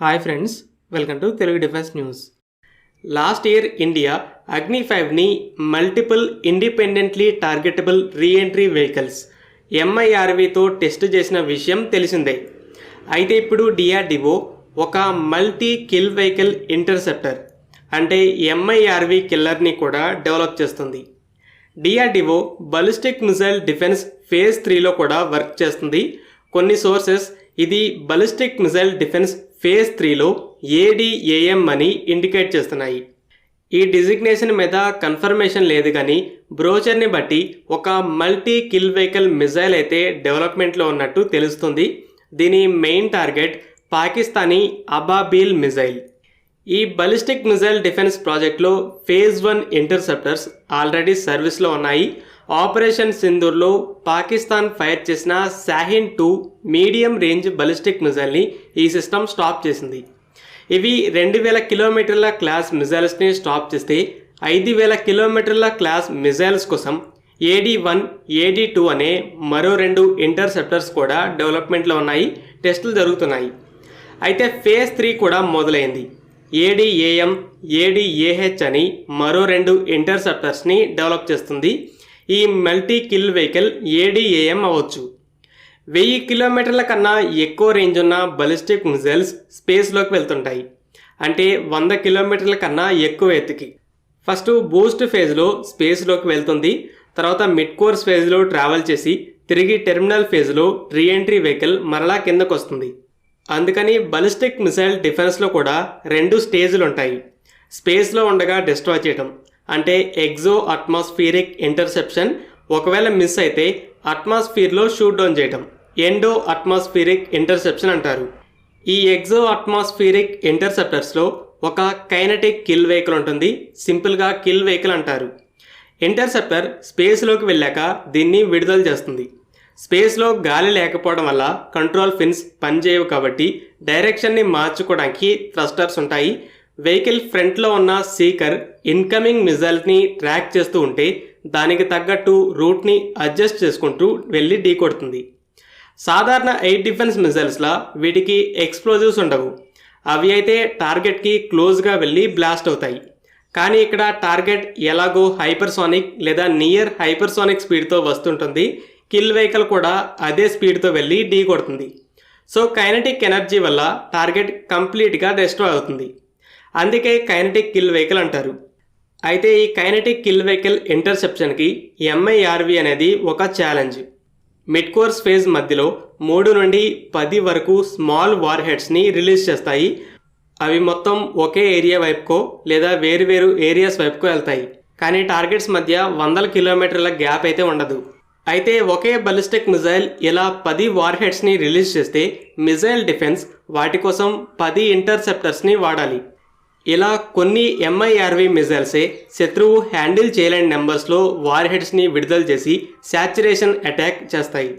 Hi friends, welcome to Telugu defence news. Last year India Agni 5ని multiple independently targetable reentry vehicles ఎంఐఆర్వితో test చేసిన విషయం తెలిసిందే. అయితే ఇప్పుడు డిఆర్డిఓ ఒక మల్టీ కిల్ వెహికల్ ఇంటర్సెప్టర్ అంటే ఎంఐఆర్వి కిల్లర్ని కూడా డెవలప్ చేస్తుంది. DRDO ballistic missile defence phase 3లో కూడా వర్క్ చేస్తుంది. కొన్ని సోర్సెస్ ఇది బలిస్టిక్ మిసైల్ డిఫెన్స్ ఫేజ్ 3లో ADAM అని ఇండికేట్ చేస్తున్నాయి. ఈ డిజిగ్నేషన్ మీద కన్ఫర్మేషన్ లేదు కానీ బ్రోచర్ని బట్టి ఒక మల్టీ కిల్ వెహికల్ మిసైల్ అయితే డెవలప్మెంట్లో ఉన్నట్టు తెలుస్తుంది. దీని మెయిన్ టార్గెట్ పాకిస్తానీ అబాబీల్ మిసైల్. ఈ బలిస్టిక్ మిసైల్ డిఫెన్స్ ప్రాజెక్ట్లో ఫేజ్ 1 ఇంటర్సెప్టర్స్ ఆల్రెడీ సర్వీస్లో ఉన్నాయి. ఆపరేషన్ సింధూర్లో పాకిస్తాన్ ఫైర్ చేసిన షాహీన్ 2 మీడియం రేంజ్ బలిస్టిక్ మిసైల్ని ఈ సిస్టమ్ స్టాప్ చేసింది. ఇవి 2000 కిలోమీటర్ల క్లాస్ మిసైల్స్ని స్టాప్ చేస్తే 5000 కిలోమీటర్ల క్లాస్ మిసైల్స్ కోసం AD1, AD2 అనే మరో 2 ఇంటర్సెప్టర్స్ కూడా డెవలప్మెంట్లో ఉన్నాయి, టెస్టులు జరుగుతున్నాయి. అయితే ఫేజ్ 3 కూడా మొదలైంది. ADAM, ADAH అని మరో 2 ఇంటర్సెప్టర్స్ని డెవలప్ చేస్తుంది. ఈ మల్టీ కిల్ వెహికల్ ADAM అవ్వచ్చు. 1000 కిలోమీటర్ల కన్నా ఎక్కువ రేంజ్ ఉన్న బలిస్టిక్ మిసైల్స్ స్పేస్లోకి వెళ్తుంటాయి, అంటే 100 కిలోమీటర్ల కన్నా ఎక్కువ ఎత్తుకి. ఫస్ట్ బూస్ట్ ఫేజ్లో స్పేస్లోకి వెళ్తుంది, తర్వాత మిడ్ కోర్స్ ఫేజ్లో ట్రావెల్ చేసి తిరిగి టెర్మినల్ ఫేజ్లో రీఎంట్రీ వెహికల్ మరలా కిందకు వస్తుంది. అందుకని బలిస్టిక్ మిసైల్ డిఫెన్స్లో కూడా 2 స్టేజ్లు ఉంటాయి. స్పేస్లో ఉండగా డిస్ట్రాయ్ చేయడం అంటే ఎగ్జో అట్మాస్ఫియరిక్ ఇంటర్సెప్షన్, ఒకవేళ మిస్ అయితే అట్మాస్ఫియర్లో షూట్ డౌన్ చేయడం ఎండో అట్మాస్ఫియరిక్ ఇంటర్సెప్షన్ అంటారు. ఈ ఎగ్జో అట్మాస్ఫియరిక్ ఇంటర్సెప్టర్స్లో ఒక కైనెటిక్ కిల్ వెహికల్ ఉంటుంది, సింపుల్గా కిల్ వెహికల్ అంటారు. ఇంటర్సెప్టర్ స్పేస్లోకి వెళ్ళాక దీన్ని విడుదల చేస్తుంది. స్పేస్లో గాలి లేకపోవడం వల్ల కంట్రోల్ ఫిన్స్ పనిచేయవు కాబట్టి డైరెక్షన్ని మార్చుకోవడానికి థ్రస్టర్స్ ఉంటాయి. వెహికల్ ఫ్రంట్లో ఉన్న సీకర్ ఇన్కమింగ్ మిసైల్ని ట్రాక్ చేస్తూ ఉంటే దానికి తగ్గట్టు రూట్ని అడ్జస్ట్ చేసుకుంటూ వెళ్ళి ఢీ కొడుతుంది. సాధారణ ఎయిర్ డిఫెన్స్ మిసైల్స్లా వీటికి ఎక్స్ప్లోజివ్స్ ఉండవు. అవి అయితే టార్గెట్కి క్లోజ్గా వెళ్ళి బ్లాస్ట్ అవుతాయి. కానీ ఇక్కడ టార్గెట్ ఎలాగో హైపర్సోనిక్ లేదా నియర్ హైపర్సోనిక్ స్పీడ్తో వస్తుంటుంది. కిల్ వెహికల్ కూడా అదే స్పీడ్తో వెళ్ళి ఢీ కొడుతుంది. సో కైనెటిక్ ఎనర్జీ వల్ల టార్గెట్ కంప్లీట్గా డిస్ట్రాయ్ అవుతుంది. అందుకే కైనెటిక్ కిల్ వెహికల్ అంటారు. అయితే ఈ కైనెటిక్ కిల్ వెహికల్ ఇంటర్సెప్షన్కి ఎంఐఆర్వి అనేది ఒక ఛాలెంజ్. మిడ్ కోర్స్ ఫేజ్ మధ్యలో 3 నుండి 10 వరకు స్మాల్ వార్ హెడ్స్ని రిలీజ్ చేస్తాయి. అవి మొత్తం ఒకే ఏరియా వైపుకో లేదా వేరు ఏరియాస్ వైపుకో వెళ్తాయి. కానీ టార్గెట్స్ మధ్య 100 కిలోమీటర్ల గ్యాప్ అయితే ఉండదు. అయితే ఒకే బలిస్టిక్ మిసైల్ ఇలా 10 వార్ హెడ్స్ని రిలీజ్ చేస్తే మిసైల్ డిఫెన్స్ వాటి కోసం 10 ఇంటర్సెప్టర్స్ని వాడాలి. ఇలా కొన్ని ఎంఐఆర్వి మిసైల్సే శత్రువు హ్యాండిల్ చేయలేని నెంబర్స్లో వార్ హెడ్స్ని విడుదల చేసి శాచురేషన్ అటాక్ చేస్తాయి.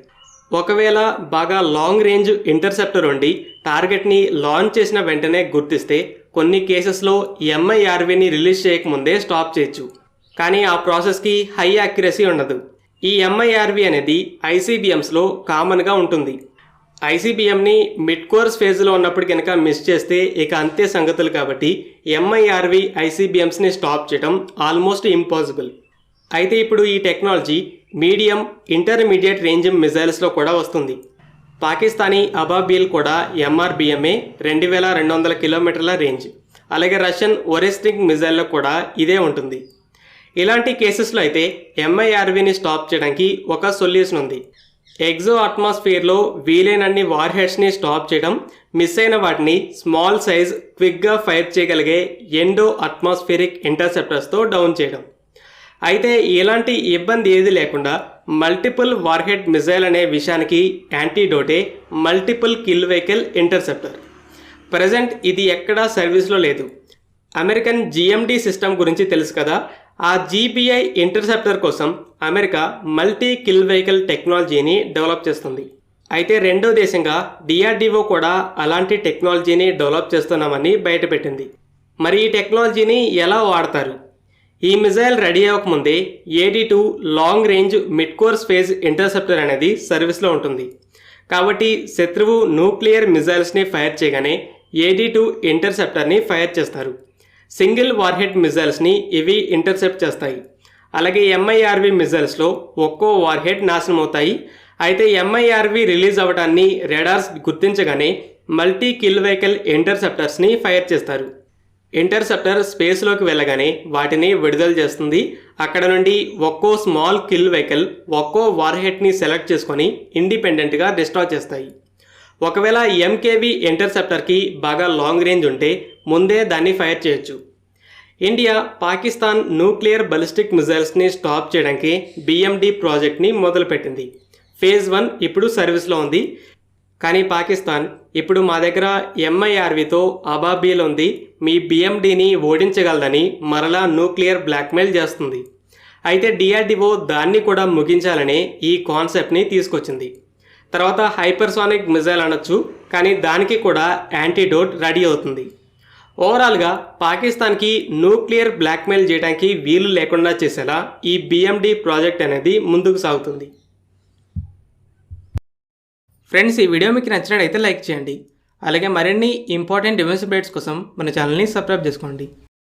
ఒకవేళ బాగా లాంగ్ రేంజ్ ఇంటర్సెప్టర్ ఉండి టార్గెట్ని లాంచ్ చేసిన వెంటనే గుర్తిస్తే కొన్ని కేసెస్లో ఎంఐఆర్విని రిలీజ్ చేయకముందే స్టాప్ చేయొచ్చు. కానీ ఆ ప్రాసెస్కి హై యాక్యురసీ ఉండదు. ఈ ఎంఐఆర్వి అనేది ICBMస్లో కామన్గా ఉంటుంది. ICBMని మిడ్ కోర్స్ ఫేజ్లో ఉన్నప్పుడు కనుక మిస్ చేస్తే ఇక అంతే సంగతులు కాబట్టి ఎంఐఆర్వి ICBMస్ని స్టాప్ చేయడం ఆల్మోస్ట్ ఇంపాసిబుల్. అయితే ఇప్పుడు ఈ టెక్నాలజీ మీడియం ఇంటర్మీడియట్ రేంజ్ మిసైల్స్లో కూడా వస్తుంది. పాకిస్తానీ అబాబీల్ కూడా MRBMఏ 2200 కిలోమీటర్ల రేంజ్. అలాగే రష్యన్ ఒరెస్టిక్ మిసైల్లో కూడా ఇదే ఉంటుంది. ఇలాంటి కేసెస్లో అయితే ఎంఐఆర్విని స్టాప్ చేయడానికి ఒక సొల్యూషన్ ఉంది. ఎగ్జో అట్మాస్ఫియర్లో వీలైనన్ని వార్ హెడ్స్ని స్టాప్ చేయడం, మిస్ అయిన వాటిని స్మాల్ సైజ్ క్విక్గా ఫైర్ చేయగలిగే ఎండో అట్మాస్ఫియరిక్ ఇంటర్సెప్టర్స్తో డౌన్ చేయడం. అయితే ఇలాంటి ఇబ్బంది ఏది లేకుండా మల్టిపుల్ వార్ హెడ్ మిసైల్ అనే విషయానికి యాంటీడోటే multiple kill vehicle interceptor. Present ఇది ఎక్కడా సర్వీస్లో లేదు. అమెరికన్ GMD సిస్టమ్ గురించి తెలుసు కదా, ఆ GPI ఇంటర్సెప్టర్ కోసం అమెరికా మల్టీ కిల్ వెహికల్ టెక్నాలజీని డెవలప్ చేస్తుంది. అయితే రెండో దేశంగా DRDO కూడా అలాంటి టెక్నాలజీని డెవలప్ చేస్తున్నామని బయటపెట్టింది. మరి ఈ టెక్నాలజీని ఎలా వాడతారు? ఈ మిసైల్ రెడీ అవ్వకముందే AD2 long range mid course phase interceptor అనేది సర్వీస్లో ఉంటుంది. కాబట్టి శత్రువు న్యూక్లియర్ మిసైల్స్ని ఫైర్ చేయగానే AD2 ఇంటర్సెప్టర్ని ఫైర్ చేస్తారు. సింగిల్ వార్హెడ్ మిజైల్స్ని ఇవి ఇంటర్సెప్ట్ చేస్తాయి. అలాగే MIRV మిజైల్స్లో ఒక్కో వార్హెడ్ నాశనం అవుతాయి. అయితే MIRV రిలీజ్ అవ్వడాన్ని రాడార్స్ గుర్తించగానే మల్టీ కిల్ వెహికల్ ఇంటర్సెప్టర్స్ని ఫైర్ చేస్తారు. ఇంటర్సెప్టర్ స్పేస్లోకి వెళ్ళగానే వాటిని విడుదల చేస్తుంది. అక్కడ నుండి ఒక్కో స్మాల్ కిల్ వెహికల్ ఒక్కో వార్హెడ్ని సెలెక్ట్ చేసుకొని ఇండిపెండెంట్గా డిస్ట్రాయ్ చేస్తాయి. ఒకవేళ MKV ఇంటర్సెప్టర్కి బాగా లాంగ్ రేంజ్ ఉంటే ముందే దాన్ని ఫైర్ చేయొచ్చు. ఇండియా పాకిస్తాన్ న్యూక్లియర్ బలిస్టిక్ మిజైల్స్ని స్టాప్ చేయడానికి BMD ప్రాజెక్ట్ని మొదలుపెట్టింది. ఫేజ్ 1 ఇప్పుడు సర్వీస్లో ఉంది. కానీ పాకిస్తాన్ ఇప్పుడు మా దగ్గర MIRVతో అబాబీల్ ఉంది, మీ BMDని ఓడించగలదని మరలా న్యూక్లియర్ బ్లాక్మెయిల్ చేస్తుంది. అయితే DRDO దాన్ని కూడా ముగించాలనే ఈ కాన్సెప్ట్ని తీసుకొచ్చింది. తర్వాత హైపర్సానిక్ మిజైల్ అనొచ్చు, కానీ దానికి కూడా యాంటీడోట్ రెడీ అవుతుంది. ఓవరాల్గా పాకిస్తాన్కి న్యూక్లియర్ బ్లాక్మెయిల్ చేయడానికి వీలు లేకుండా చేసేలా ఈ BMD ప్రాజెక్ట్ అనేది ముందుకు సాగుతుంది. ఫ్రెండ్స్, ఈ వీడియో మీకు నచ్చినట్లయితే లైక్ చేయండి. అలాగే మరిన్ని ఇంపార్టెంట్ డిఫెన్స్ అప్డేట్స్ కోసం మన ఛానల్ని సబ్స్క్రైబ్ చేసుకోండి.